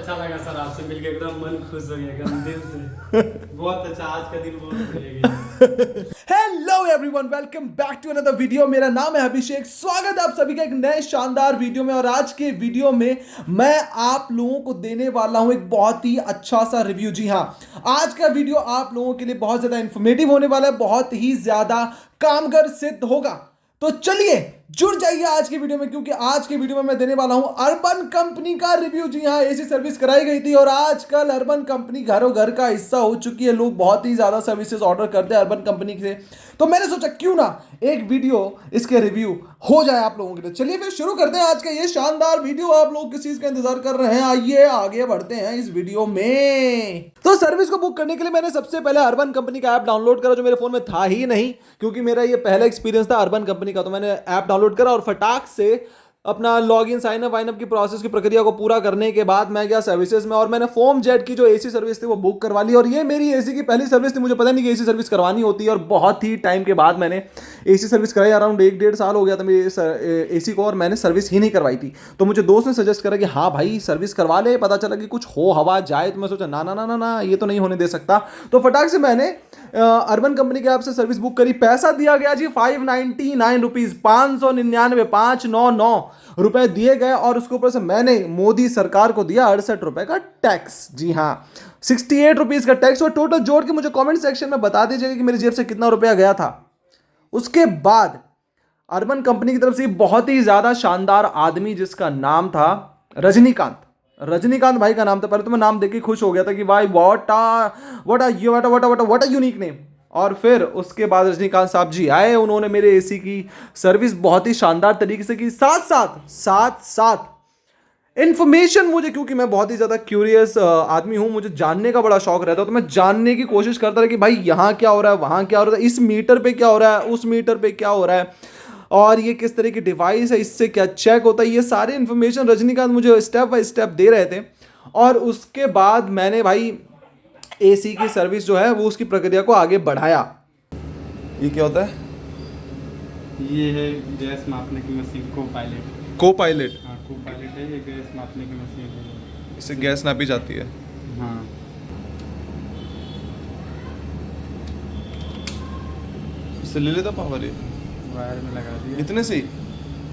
अच्छा लगा सर, आपसे मिलके एकदम मन खुश हो गया एकदम दिल से। बहुत अच्छा, आज का दिन बहुत बढ़िया गया। Hello everyone, welcome back to another video. मेरा नाम है अभिषेक। स्वागत है आप सभी का एक नए शानदार वीडियो में। और आज के वीडियो में मैं आप लोगों को देने वाला हूं एक बहुत ही अच्छा सा रिव्यू। जी हां, आज का वीडियो आप लोगों के लिए बहुत ज्यादा इंफॉर्मेटिव होने वाला है, बहुत ही ज्यादा कामगर सिद्ध होगा। तो चलिए जुड़ जाइए आज की वीडियो में, क्योंकि आज की वीडियो में मैं देने वाला हूं अर्बन कंपनी का रिव्यू। जी हां, एसी सर्विस कराई गई थी और आजकल अर्बन कंपनी घरों घर का हिस्सा हो चुकी है। लोग बहुत ही ज्यादा सर्विसेज ऑर्डर करते हैं अर्बन कंपनी से। तो मैंने सोचा क्यों ना एक वीडियो इसके रिव्यू हो जाए आप लोगों के लिए। चलिए फिर शुरू करते हैं आज का ये शानदार वीडियो। आप लोग किस चीज का इंतजार कर रहे हैं, आइए आगे बढ़ते हैं इस वीडियो में। तो सर्विस को बुक करने के लिए मैंने सबसे पहले अर्बन कंपनी का ऐप डाउनलोड करा, जो मेरे फोन में था ही नहीं, क्योंकि मेरा ये पहला एक्सपीरियंस था अर्बन कंपनी का। तो मैंने ऐप डाउनलोड करा और फटाक से अपना लॉगिन साइन अप वाइन अप की प्रोसेस की प्रक्रिया को पूरा करने के बाद मैं गया सर्विसेज में और मैंने फोम जेट की जो एसी सर्विस थी वो बुक करवा ली। और ये मेरी एसी की पहली सर्विस थी। मुझे पता नहीं कि एसी सर्विस करवानी होती है और बहुत ही टाइम के बाद मैंने एसी सर्विस कराई। अराउंड 1-1.5 साल हो गया था मेरी एसी को और मैंने सर्विस ही नहीं करवाई थी। तो मुझे दोस्त ने सजेस्ट करा कि हाँ भाई सर्विस करवा ले, पता चला कि कुछ हो हवा जाए। तो मैं सोचा ना ना ना ना ना, ये तो नहीं होने दे सकता। तो फटाक से मैंने अर्बन कंपनी के ऐप से सर्विस बुक करी। पैसा दिया गया जी 599 रुपीज, 599 रुपए दिए गए। और उसके ऊपर से मैंने मोदी सरकार को दिया 68 रुपए का टैक्स। जी हाँ, 68 रुपीज का टैक्स। और टोटल जोड़ के मुझे कमेंट सेक्शन में बता दीजिएगा कि मेरी जेब से कितना रुपया गया था। उसके बाद अर्बन कंपनी की तरफ से बहुत ही ज्यादा शानदार आदमी जिसका नाम था रजनीकांत भाई का नाम था। पहले तो मैं नाम देख के खुश हो गया था कि भाई व्हाट अ यूनिक नेम। और फिर उसके बाद रजनीकांत साहब जी आए, उन्होंने मेरे एसी की सर्विस बहुत ही शानदार तरीके से की। साथ इंफॉर्मेशन मुझे, क्योंकि मैं बहुत ही ज्यादा क्यूरियस आदमी हूं, मुझे जानने का बड़ा शौक रहता है। तो मैं जानने की कोशिश करता था कि भाई यहाँ क्या हो रहा है, वहाँ क्या हो रहा है, इस मीटर पे क्या हो रहा है, उस मीटर पे क्या हो रहा है, और ये किस तरह की डिवाइस है, इससे क्या चेक होता है। ये सारी इंफॉर्मेशन रजनीकांत मुझे स्टेप बाय स्टेप दे रहे थे। और उसके बाद मैंने भाई एसी की सर्विस जो है वो उसकी प्रक्रिया को आगे बढ़ाया। ये क्या होता है? ये है गैस मापने की मशीन को पायलट। को-पायलट। हाँ, को पायलट है, ये गैस मापने की मशीन है। इससे गैस नापी जाती है। हाँ, इससे ले लेता पावर ये वायर में लगा दिया। इतने से ही?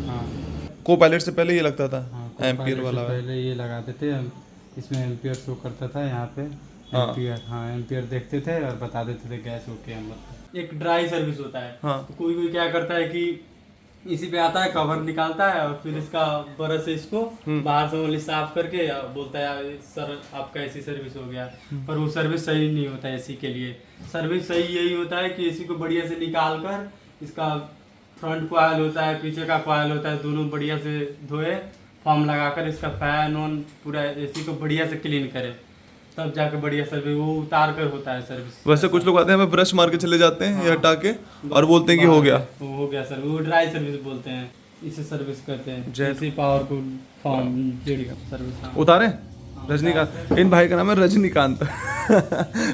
हाँ को-पायलट से पहले ये लगता था हाँ, एम्पियर को वाला। पायलट से पहले ये लगाते थे हम, इसमें एम्पियर शो करता था यहाँ पे। हाँ। एम्पियर, हाँ एम्पियर देखते थे और बता देते थे गैस ओके हम लोग। एक ड्राई सर्विस होता है। हाँ। तो कोई क्या करता है कि इसी पे आता है, कवर निकालता है और फिर इसका ब्रश से इसको बाहर से ओनली साफ करके बोलता है सर आपका एसी सर्विस हो गया। पर वो सर्विस सही नहीं होता है एसी के लिए। सर्विस सही यही होता है कि एसी को बढ़िया से निकाल कर, इसका फ्रंट कॉइल होता है, पीछे का कॉइल होता है, दोनों बढ़िया से धोए, फॉर्म लगाकर इसका फैन ऑन पूरा एसी को बढ़िया से क्लीन करे, तब जाके बढ़िया सर्विस वो उतार कर होता है सर्विस। वैसे कुछ लोग आते हैं हमें ब्रश मार के चले जाते हैं ये हटा के और बोलते हैं कि हो गया। वो हो गया सर, वो ड्राई सर्विस बोलते हैं, इसे सर्विस करते हैं। जेट। जैसे पावरफुल फॉर्म सर्विस। हाँ। उतारे रजनीकांत, इन भाई का नाम है रजनीकांत।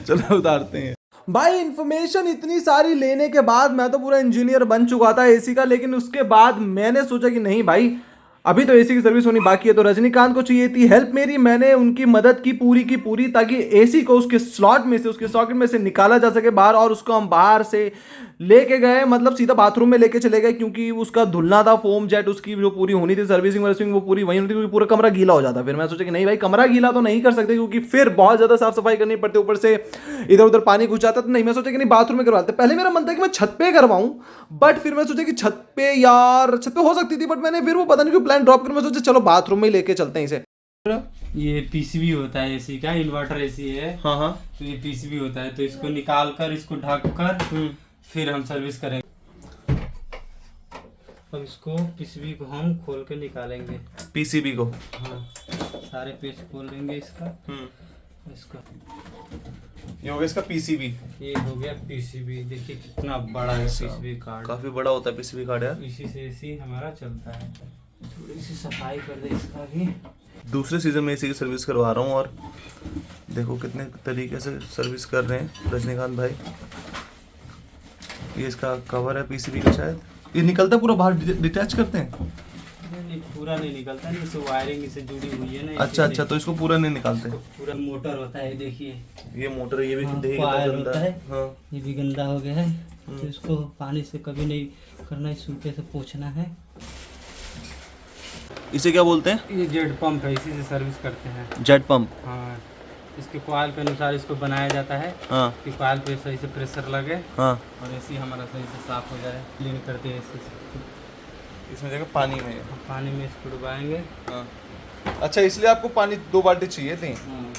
चलो उतारते हैं भाई। इंफॉर्मेशन इतनी सारी लेने के बाद मैं तो पूरा इंजीनियर बन चुका था एसी का। लेकिन उसके बाद मैंने सोचा कि नहीं भाई, अभी तो एसी की सर्विस होनी बाकी है। तो रजनीकांत को चाहिए थी हेल्प मेरी। मैंने उनकी मदद की पूरी, ताकि एसी को उसके स्लॉट में से, उसके सॉकेट में से निकाला जा सके बाहर। और उसको हम बाहर से लेके गए, मतलब सीधा बाथरूम में लेके चले गए, क्योंकि उसका धुलना था फोम जेट, उसकी जो पूरी होनी थी सर्विसिंग वो पूरी वहीं होनी थी, क्योंकि पूरा कमरा गीला हो जाता। फिर मैं सोचा कि नहीं भाई, कमरा गीला तो नहीं कर सकते, क्योंकि फिर बहुत ज्यादा साफ सफाई करनी पड़ती, ऊपर से इधर उधर पानी घुस जाता। तो नहीं, मैं सोचा कि नहीं बाथरूम में करवाते। पहले मेरा मन था कि मैं छत पे करवाऊं, बट फिर मैं सोचा कि छत पे हो सकती थी, बट मैंने फिर वो पता नहीं क्यों प्लान ड्रॉप कर, मैं सोचा चलो बाथरूम में ही लेके चलते हैं इसे। ये पीसीबी होता है एसी का, इन्वर्टर एसी है। हाँ। तो ये पीसीबी होता है, तो इसको निकाल कर, इसको ढक कर फिर हम सर्विस करेंगे। अब इसको पीसीबी को हम खोल के निकालेंगे। पीसीबी को? हाँ, सारे पेज खोल लेंगे इसका। इसको ये हो गया इसका पीसीबी। ये हो गया पीसीबी। देखिए कितना बड़ा है पीसीबी कार्ड। काफी बड़ा होता है पीसीबी कार्ड यार। इसी से एसी हमारा चलता है। थोड़ी सी सफाई कर दे इसका भी। दूसरे सीजन में एसी की सर्विस करवा रहा हूँ और देखो कितने तरीके से सर्विस कर रहे हैं रजनीकांत भाई। ये इसका कवर है पीसीबी का शायद। ये निकलता पूरा बाहर डिटैच करते हैं। पूरा नहीं निकलता, नहीं इससे वायरिंग इससे जुड़ी हुई है ना। अच्छा अच्छा, तो इसको पूरा नहीं निकालते। पूरा मोटर होता है, देखिए ये मोटर, ये भी हाँ, देखिए वायर कितना गंदा होता है। है। हाँ। ये भी गंदा हो गया है, तो इसको पानी से कभी नहीं करना, इस सूखे से पोंछना है। इसे क्या बोलते हैं? ये जेट पंप है, इसी से सर्विस करते हैं। Jet pump. हाँ, इसके कॉइल के अनुसार इसको बनाया जाता है हाँ कि कॉइल पे सही से प्रेशर लगे हाँ। और एसी हमारा सही से साफ हो जाए। क्लीन करते हैं इसमें जगह पानी में। पानी में इसको डुबाएंगे। हाँ। अच्छा, इसलिए आपको पानी 2 बाल्टी चाहिए थी। हाँ।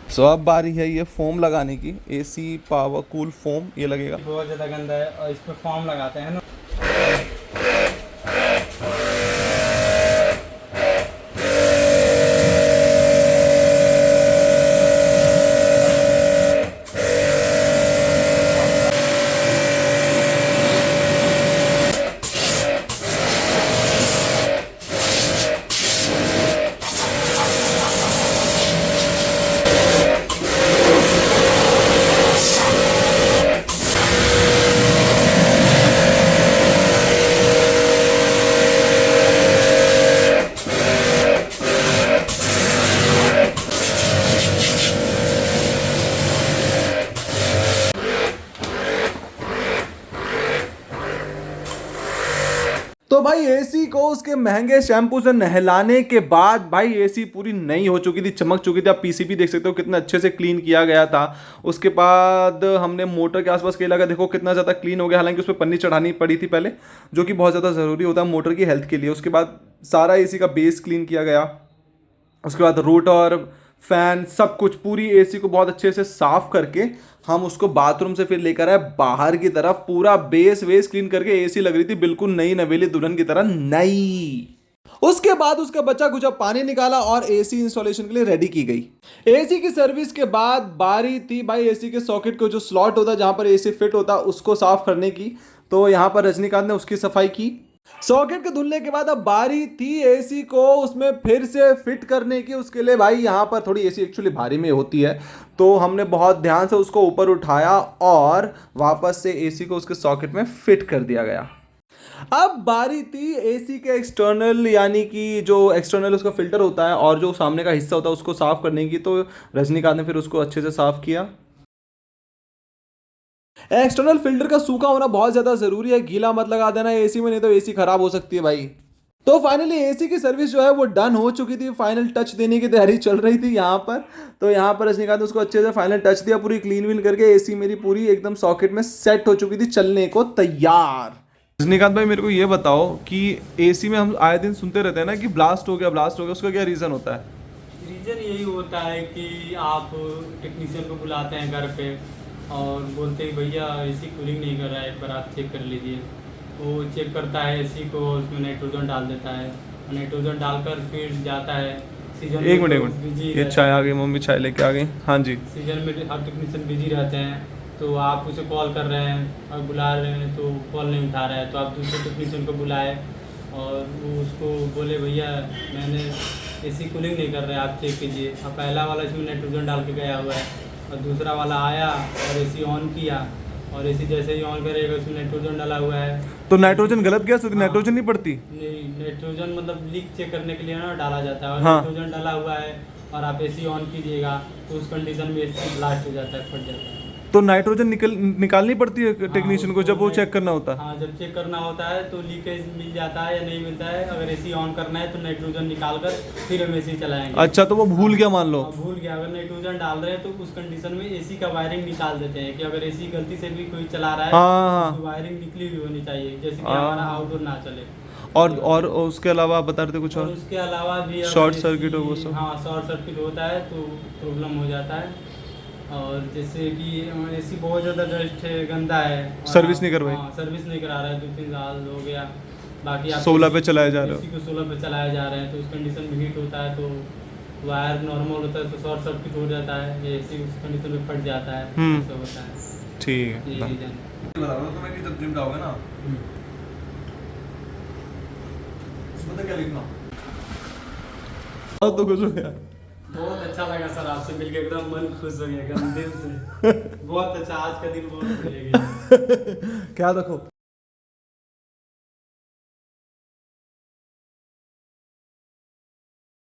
सो अब बारी है ये फोम लगाने की, एसी पावर कूल फोम ये लगेगा। बहुत ज़्यादा गंदा है और इस पर फॉर्म लगाते हैं ना। तो भाई एसी को उसके महंगे शैम्पू से नहलाने के बाद भाई एसी पूरी नई हो चुकी थी, चमक चुकी थी। आप पीसीबी देख सकते हो कितना अच्छे से क्लीन किया गया था। उसके बाद हमने मोटर के आसपास के लगा, देखो कितना ज़्यादा क्लीन हो गया। हालांकि उस पर पन्नी चढ़ानी पड़ी थी पहले, जो कि बहुत ज़्यादा ज़रूरी होता है मोटर की हेल्थ के लिए। उसके बाद सारा एसी का बेस क्लीन किया गया। उसके बाद रूट और फैन सब कुछ, पूरी एसी को बहुत अच्छे से साफ करके हम उसको बाथरूम से फिर लेकर आए बाहर की तरफ। पूरा बेस वेस क्लीन करके एसी लग रही थी बिल्कुल नई नवेली दुल्हन की तरह नई। उसके बाद उसका बचा कुचा पानी निकाला और एसी इंस्टॉलेशन के लिए रेडी की गई। एसी की सर्विस के बाद बारी थी भाई एसी के सॉकेट को, जो स्लॉट होता है जहां पर एसी फिट होता है, उसको साफ करने की। तो यहां पर रजनीकांत ने उसकी सफाई की। सॉकेट को धुलने के बाद अब बारी थी एसी को उसमें फिर से फिट करने की। उसके लिए भाई यहाँ पर थोड़ी एसी एक्चुअली भारी में होती है, तो हमने बहुत ध्यान से उसको ऊपर उठाया और वापस से एसी को उसके सॉकेट में फिट कर दिया गया। अब बारी थी एसी के एक्सटर्नल, यानी कि जो एक्सटर्नल उसका फिल्टर होता है और जो सामने का हिस्सा होता है उसको साफ करने की। तो रजनीकांत ने फिर उसको अच्छे से साफ किया। एक्सटर्नल फिल्टर का सूखा होना बहुत ज़्यादा ज़रूरी है, गीला मत लगा देना एसी में, नहीं तो एसी खराब हो सकती है भाई। तो फाइनली एसी की सर्विस जो है वो डन हो चुकी थी। फाइनल टच देने की तैयारी चल रही थी यहाँ पर। तो यहाँ पर रजनीकांत ने उसको अच्छे से फाइनल टच दिया, पूरी क्लीन विन करके एसी मेरी पूरी एकदम सॉकेट में सेट हो चुकी थी, चलने को तैयार। रजनीकांत भाई मेरे को ये बताओ कि एसी में हम आए दिन सुनते रहते हैं ना कि ब्लास्ट हो गया, उसका क्या रीज़न होता है? रीज़न यही होता है कि आप टेक्नीशियन को बुलाते हैं घर पे और बोलते हैं भैया एसी कूलिंग नहीं कर रहा है, एक बार आप चेक कर लीजिए। वो चेक करता है एसी को, उसमें नाइट्रोजन डाल देता है, नाइट्रोजन डालकर फिर जाता है सीजन। एक मिनट, ये चाय आ गई, मम्मी चाय लेके आ गई। हाँ जी। सीजन में हर टेक्नीशियन बिजी रहते हैं, तो आप उसे कॉल कर रहे हैं और बुला रहे हैं तो कॉल नहीं उठा रहा है, तो आप दूसरे टेक्नीशियन को बुलाए और वो उसको बोले भैया मैंने एसी कूलिंग नहीं कर रहा है, आप चेक कीजिए। अब पहला वाला इसमें नाइट्रोजन डाल के गया हुआ है और दूसरा वाला आया और एसी ऑन किया और एसी जैसे ही ऑन करेगा उसमें नाइट्रोजन डाला हुआ है। तो नाइट्रोजन गलत गैस होती है, नाइट्रोजन नहीं पड़ती? नहीं, नाइट्रोजन मतलब लीक चेक करने के लिए ना डाला जाता है और हाँ। नाइट्रोजन डाला हुआ है और आप एसी ऑन कीजिएगा तो उस कंडीशन में एसी ब्लास्ट हो जाता है, फट जाता है। तो नाइट्रोजन निकालनी पड़ती है टेक्नीशियन को जब वो चेक करना होता है? हाँ, जब चेक करना होता है तो लीकेज मिल जाता है या नहीं मिलता है। अगर एसी ऑन करना है तो नाइट्रोजन निकाल कर फिर हम एसी चलाएंगे। अच्छा, तो वो भूल गया मान लो? भूल गया, अगर नाइट्रोजन डाल रहे हैं तो उस कंडीशन में एसी का वायरिंग निकाल देते हैं कि अगर एसी गलती से भी कोई चला रहा है हाँ, तो वायरिंग निकली हुई होनी चाहिए, जैसे कि हमारा आउटडोर ना चले। और उसके अलावा आप बता रहे थे कुछ और? उसके अलावा भी शॉर्ट सर्किट हो वो सब? हाँ, शॉर्ट सर्किट होता है तो प्रॉब्लम हो जाता है। और जैसे कि एसी बहुत ज़्यादा डस्ट है, गंदा है, सर्विस नहीं करवाई? हाँ, सर्विस नहीं करा रहा है, 2-3 साल हो गया। बाकी आप 16 पे चलाए जा रहे हो? एसी को 16 पे चलाए जा रहे हैं तो उस कंडीशन में हीट होता है तो वायर नॉर्मल होता है तो शॉर्ट सर्किट हो जाता है, एसी उस कंडीशन में फट जाता है, ऐसा होता है। ठीक है। ये रीजन बता रहा हूं तुम्हें कि जब जिम जाओगे ना उसमें क्या लिखना? तो कुछ हो गया। बहुत अच्छा लगा सर आपसे मिलके, एकदम मन खुश हो गया एकदम दिल से। बहुत अच्छा, आज का दिन बहुत बढ़िया गया। क्या देखो